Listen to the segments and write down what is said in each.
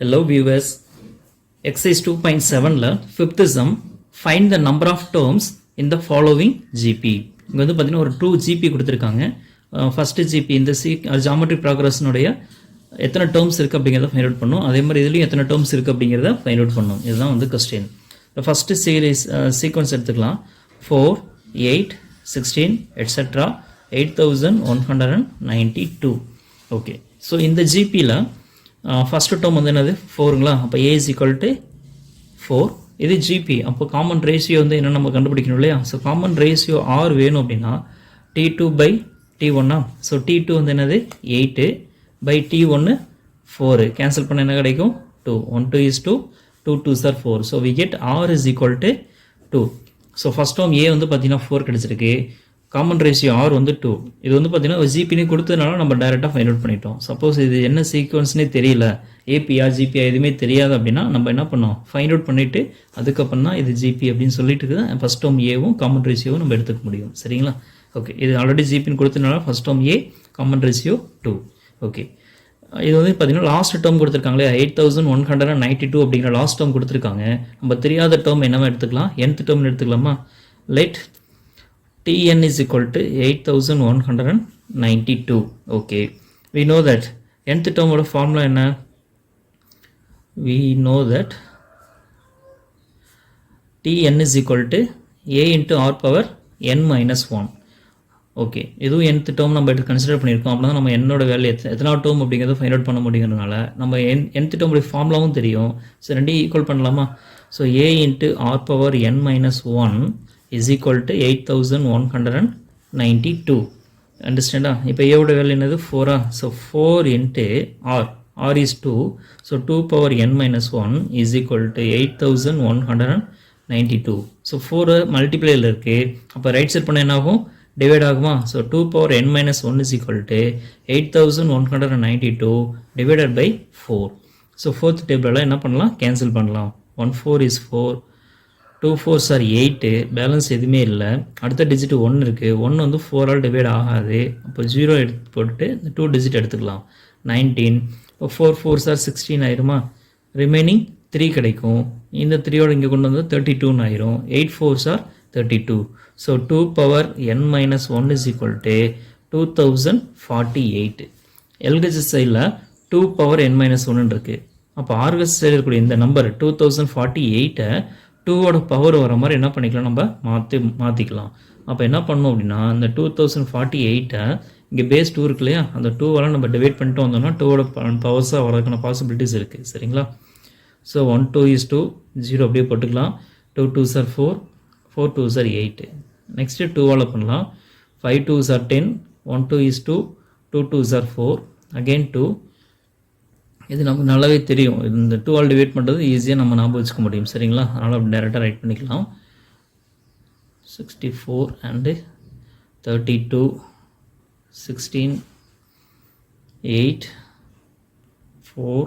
Hello viewers, exercise 2.7ல fifth sum, find the number of terms in the following GP. இங்க வந்து பார்த்தீங்கன்னா ஒரு 2 GP கொடுத்துருக்காங்க. ஃபர்ஸ்ட் GP இந்த ஜாமெட்ரி ப்ராக்ரஸ்னுடைய எத்தனை டேர்ம்ஸ் இருக்குது அப்படிங்கிறத ஃபைண்ட் அவுட் பண்ணும். அதே மாதிரி இதுலேயும் எத்தனை டேர்ம்ஸ் இருக்குது அப்படிங்கிறத ஃபைண்ட் அவுட் பண்ணும். இதுதான் வந்து கொஸ்டின். இப்போ ஃபஸ்ட்டு சீக்வன்ஸ் எடுத்துக்கலாம். 4, 8, 16 எட்ஸெட்ரா 8192. ஓகே, ஸோ இந்த ஜிபியில் ஃபஸ்ட்டு டேர்ம் வந்து என்னது 4ங்களா? அப்போ ஏ இஸ் ஈக்குவல் டு 4. இது ஜிபி. அப்போ காமன் ரேஷியோ வந்து என்ன நம்ம கண்டுபிடிக்கணும் இல்லையா? ஸோ காமன் ரேஷியோ ஆர் வேணும் அப்படின்னா T2 by T1. So T2 வந்து என்னது 8 by T1 4. கேன்சல் பண்ண என்ன கிடைக்கும்? 2. 1 2 is 2, 2 2s are 4. So we get R is equal to 2. So first term a வந்து பார்த்தீங்கன்னா 4 கிடச்சிருக்கு. காமன் ரேஷியோ ஆர் வந்து 2. இது வந்து பார்த்தீங்கன்னா ஜிபின்னு கொடுத்ததுனால நம்ம டைரெக்டாக ஃபைண்ட் அவுட் பண்ணிட்டோம். சப்போஸ் இது என்ன சீக்வன்ஸ்னே தெரியல, ஏபிஆ ஜிபிஆ எதுவுமே தெரியாது அப்படின்னா நம்ம என்ன பண்ணோம், ஃபைண்ட் அவுட் பண்ணிவிட்டு அதுக்கப்புறம் தான் இது ஜிபி அப்படின்னு சொல்லிட்டு ஃபஸ்ட் டேர்ம் ஏவும் காமன் ரேஷியோவும் நம்ம எடுத்துக்க முடியும். சரிங்களா? ஓகே, இது ஆல்ரெடி ஜிபின்னு கொடுத்ததுனால ஃபஸ்ட் டேர்ம் ஏ, காமன் ரேஷியோ 2. ஓகே, இது வந்து பார்த்தீங்கன்னா லாஸ்ட் டேர்ம் கொடுத்துருக்காங்களே 8192 அப்படிங்கிற லாஸ்ட் டேர்ம் கொடுத்துருக்காங்க. நம்ம தெரியாத டேர்ம் என்னவா எடுத்துக்கலாம்? nth டேர்ம்னு எடுத்துக்கலாமா? Let Tn is equal to 8192. Okay, we know that nth term oda formula enna? We know that Tn is equal to a into r power n minus 1. Okay, இதுவும் nth term நம்ம எடுத்து consider பண்ணியிருக்கோம். அப்படின்னா நம்ம என்னோட value எத்தனாவது term அப்படிங்கிறத find out பண்ண முடியுங்கிறதுனால நம்ம nth டேர்முடைய ஃபார்முலாவும் தெரியும். ஸோ ரெண்டையும் ஈக்குவல் பண்ணலாமா? So a into r power n minus 1 is equal to 8192. Understand? இப்போ a ஓட வேல்யூ என்னது 4. So 4 into r, r is 2. So 2 power n minus 1 is equal to 8192. So 4 மல்டிப்ளையில் இருக்குது. அப்போ ரைட் சைட் பண்ண என்ன ஆகும்? டிவைட் ஆகுமா? So 2 power n minus 1 is equal to 8192 divided by 4. So fourth டேபிளில் என்ன பண்ணலாம்? கேன்சல் பண்ணலாம். 1 4 is 4, 2 4s are 8. பேலன்ஸ் எதுவுமே இல்லை. அடுத்த டிஜிட் 1 இருக்குது. 1 வந்து 4ஆல் டிவைட் ஆகாது. அப்போ 0 எடுத்து போட்டு இந்த 2 டிஜிட் எடுத்துக்கலாம். 19. இப்போ 4 4s are 16 ஆயிருமா? ரிமைனிங் 3 கிடைக்கும். இந்த 3யோட இங்கே கொண்டு வந்து 32 ஆயிரும். 8 4s are 32. So 2 power n minus 1 is equal to 2048. LHS சைடில் 2 power n minus 1 இருக்குது. அப்போ RHS சைடில் இருக்கக்கூடிய இந்த நம்பர் 2048 2ஓட பவர் வர மாதிரி என்ன பண்ணிக்கலாம்? நம்ம மாற்றிக்கலாம். அப்போ என்ன பண்ணணும் அப்படின்னா இந்த 2048 இங்கே பேஸ் 2 இருக்கு இல்லையா? அந்த 2வால் நம்ம டிவைட் பண்ணிட்டு வந்தோம்னா 2ஓட பவர்ஸாக வரதுக்கான பாசிபிலிட்டிஸ் இருக்குது. சரிங்களா? ஸோ 1 2 is 2, 0 அப்படியே போட்டுக்கலாம். 2 2s are 4, 4 2s are 8. Next 2வால் பண்ணலாம். 5 2s are 10, 1 2 is 2, 2 2s are 4, again 2. இது நமக்கு நல்லாவே தெரியும். இந்த 2ஆல் டிவைட் பண்ணுறது ஈஸியாக நம்ம ஞாபகம் வச்சுக்க முடியும். சரிங்களா? அதனால் அப்படி டேரெக்டாக ரைட் பண்ணிக்கலாம். 64 and 32, 16, 8, 4,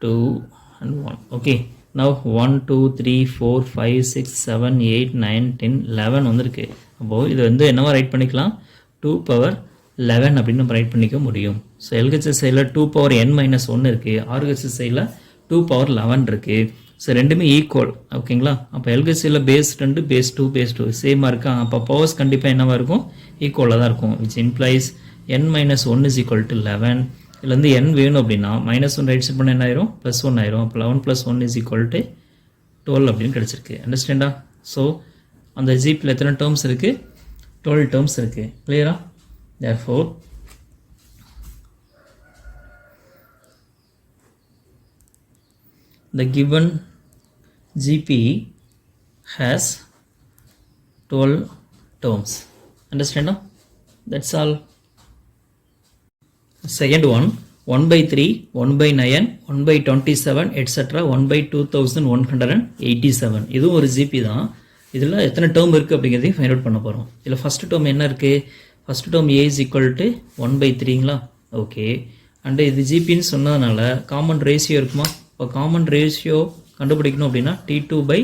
2 and 1. Okay, now 1 2 3 4 5 6 7 8 9 10 11 வந்திருக்கு. அப்போது இது வந்து என்னவா ரைட் பண்ணிக்கலாம்? 2 power 11 அப்படின்னு நம்ம ரைட் பண்ணிக்க முடியும். ஸோ LHS சைடில் 2 power n minus 1 இருக்குது. RHS சைடில் 2 power 11 இருக்குது. ஸோ ரெண்டுமே ஈக்குவல். ஓகேங்களா? அப்போ LHS சைடில் பேஸ் 2 பேஸ் 2 சேமாக இருக்கா? அப்போ பவர்ஸ் கண்டிப்பாக என்னவாக இருக்கும்? ஈக்குவலாக தான் இருக்கும். Which implies n minus 1 is equal to 11. இதில் வந்து n வேணும் அப்படின்னா -1 ரைட் சைட் பண்ண என்ன ஆயிரும்? +1 ஆயிரும். அப்போ 11 + 1 is equal to 12 அப்படின்னு கிடச்சிருக்கு. அண்டர்ஸ்டாண்டா? ஸோ அந்த ஜிபியில் எத்தனை டேர்ம்ஸ் இருக்குது? 12 டேர்ம்ஸ் இருக்குது. கிளியரா? Therefore, the given GP has 12 terms. Understand? That's all. Second one, 1/3, 1/9, 1/27, etc. 1/2187. இதுவும் ஒரு ஜிபி தான். இதில் எத்தனை டேர்ம் இருக்குது அப்படிங்கிறதையும் ஃபைண்ட் அவுட் பண்ண போகிறோம். இதில் ஃபஸ்ட்டு டேர்ம் என்ன இருக்குது? First term a is equal to 1/3ங்களா? ஓகே, அண்டு இது ஜிபின்னு சொன்னதுனால காமன் ரேஷியோ இருக்குமா? இப்போ காமன் ரேஷியோ கண்டுபிடிக்கணும் அப்படின்னா T2 by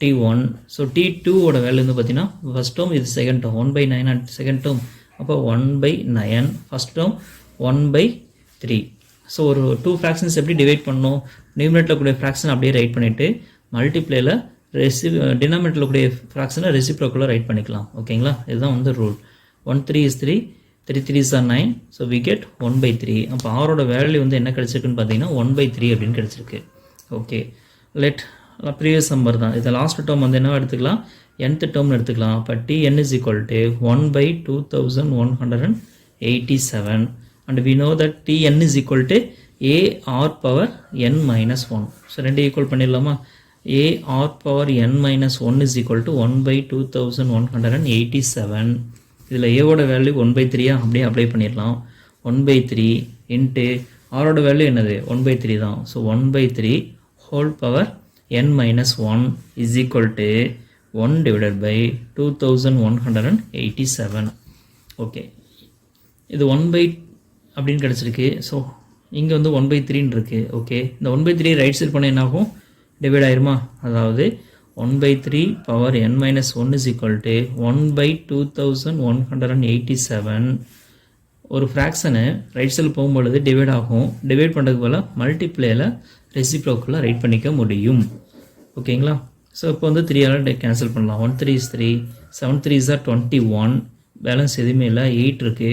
T1. So T2ஓட value வந்து பார்த்தீங்கன்னா ஃபஸ்ட் டேர்ம், இது second term 1/9 and second term. அப்போ 1/9 ஃபஸ்ட் டேர்ம், 1/3 ஸோ ஒரு 2 ஃப்ராக்ஷன்ஸ் எப்படி டிவைட் பண்ணணும், நியூமரேட்டரில் கூடிய ஃப்ராக்ஷன் அப்படியே ரைட் பண்ணிவிட்டு மல்டிப்ளேயில் டினாமினேட்டரில் கூடிய ஃப்ராக்ஷனை ரெசிப்ரோக்குள்ளே ரைட் பண்ணிக்கலாம். ஓகேங்களா, இதுதான் வந்து rule. 1 3 is 3, 3 3s are 9, so we get 1/3. அப்போ ஆரோட வேல்யூ வந்து என்ன கிடச்சிருக்குன்னு பார்த்தீங்கன்னா 1/3 அப்படின்னு கிடச்சிருக்கு. ஓகே, லெட் ப்ரீவியஸ் நம்பர் தான் இது. லாஸ்ட் டேர்ம் வந்து என்ன எடுத்துக்கலாம், nth டேர்ம்னு எடுத்துக்கலாம். அப்போ tn is equal to 1/2187 and we know that tn is equal to ar power n minus 1. So ரெண்டு ஈக்குவல் பண்ணிடலாமா, ar power n minus 1 is equal to 1/2187. இதில் ஏவோட வேல்யூ 1/3 அப்படியே அப்ளை பண்ணிடலாம். 1/3 இன்ட்டு ஆரோட வேல்யூ என்னது 1/3 தான். So 1/3 whole power n minus 1 is equal to 1 divided by 2187. Okay, இது 1 அப்படின்னு கிடச்சிருக்கு. ஸோ இங்கே வந்து 1/3 இருக்குது. ஓகே, இந்த 1/3 ரைட் சைட் பண்ண என்ன ஆகும், டிவைட் ஆயிருமா, அதாவது 1/3 power n minus 1 is equal to 1/2187. ஒரு ஃப்ராக்ஷனை ரைட் சைடில் போகும்பொழுது டிவைட் ஆகும். டிவைட் பண்ணுறதுக்கு போல் மல்டிப்ளேயில் ரெசிப்ரோக்கில் ரைட் பண்ணிக்க முடியும். ஓகேங்களா, ஸோ இப்போ வந்து 3ஆல் கேன்சல் பண்ணலாம். 1 3 is 3, 7 3s are 21, பேலன்ஸ் எதுவுமே இல்லை, 8 இருக்குது.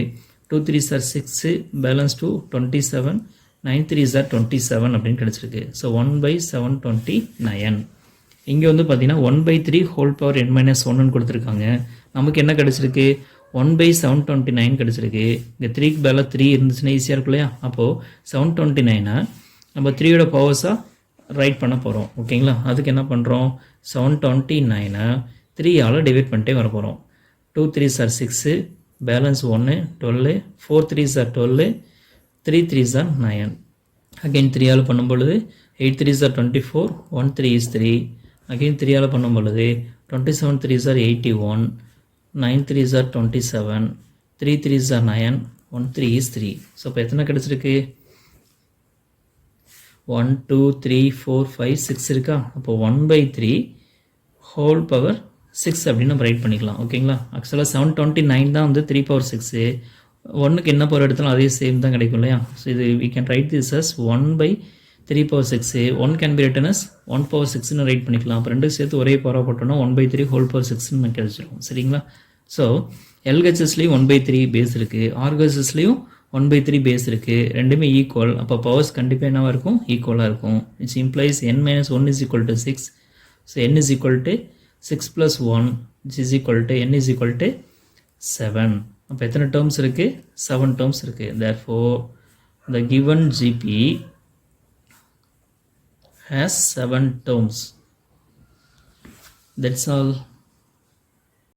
2 3s are 6, balance 2 27, 9 3s are 27 அப்படின்னு கிடச்சிருக்கு. ஸோ 1/729. இங்கே வந்து பார்த்தீங்கன்னா 1/3 ஹோல் பவர் n minus 1 கொடுத்துருக்காங்க. நமக்கு என்ன கிடச்சிருக்கு, 1/729 கிடச்சிருக்கு. இங்கே 3க்கு பேல 3 இருந்துச்சுன்னா ஈஸியாக இருக்கும் இல்லையா. அப்போது 729 நம்ம 3யோட பவர்ஸாக ரைட் பண்ண போகிறோம். ஓகேங்களா, அதுக்கு என்ன பண்ணுறோம், 729 3ஆல் டிவைட் பண்ணிட்டே வர போகிறோம். 2 3s are 6, balance 1 12, 4 3s are 12, 3 3s are 9. Again 3ஆல் பண்ணும் பொழுது 8 3s are 24, 1 3 is 3. அகெயின் 3ஆல் பண்ணும் பொழுது 27 3s are 81, 9 3s are 27, 3 3s are 9, 1 3 is 3. So இப்போ எத்தனை கிடச்சிருக்கு, 1 2 3 4 5 6 இருக்கா. அப்போ 1/3 ஹோல் பவர் 6 அப்படின்னு நம்ம ரைட் பண்ணிக்கலாம். ஓகேங்களா, ஆக்சுவலாக 729 தான் வந்து 3 power 6. 1க்கு என்ன பவர் எடுத்தாலும் அதே சேம் தான் கிடைக்கும் இல்லையா. ஸோ இது we can write this as 1/3 power 6. 1 can be written as 1 power 6ன்னு right பண்ணிக்கலாம். அப்போ ரெண்டு சேர்த்து ஒரே பவராக போட்டோம்னா 1/3 ஹோல் பவர் 6ன்னு கிடைச்சிடும். சரிங்களா, ஸோ எல்ஹெச்எஸ்லேயும் 1/3 பேஸ் இருக்குது, ஆர்ஹெச்எஸ்லேயும் 1/3 பேஸ் இருக்குது. ரெண்டுமே ஈக்குவல். அப்போ பவர்ஸ் கண்டிப்பாக என்னவாக இருக்கும், ஈக்குவலாக இருக்கும். It's implies n minus 1 is equal to 6. So n is equal to 6 plus 1 which is equal to n is equal to 7. அப்போ எத்தனை டேர்ம்ஸ் இருக்குது, 7 டேர்ம்ஸ் இருக்குது. therefore the given GP has 7 terms. That's all.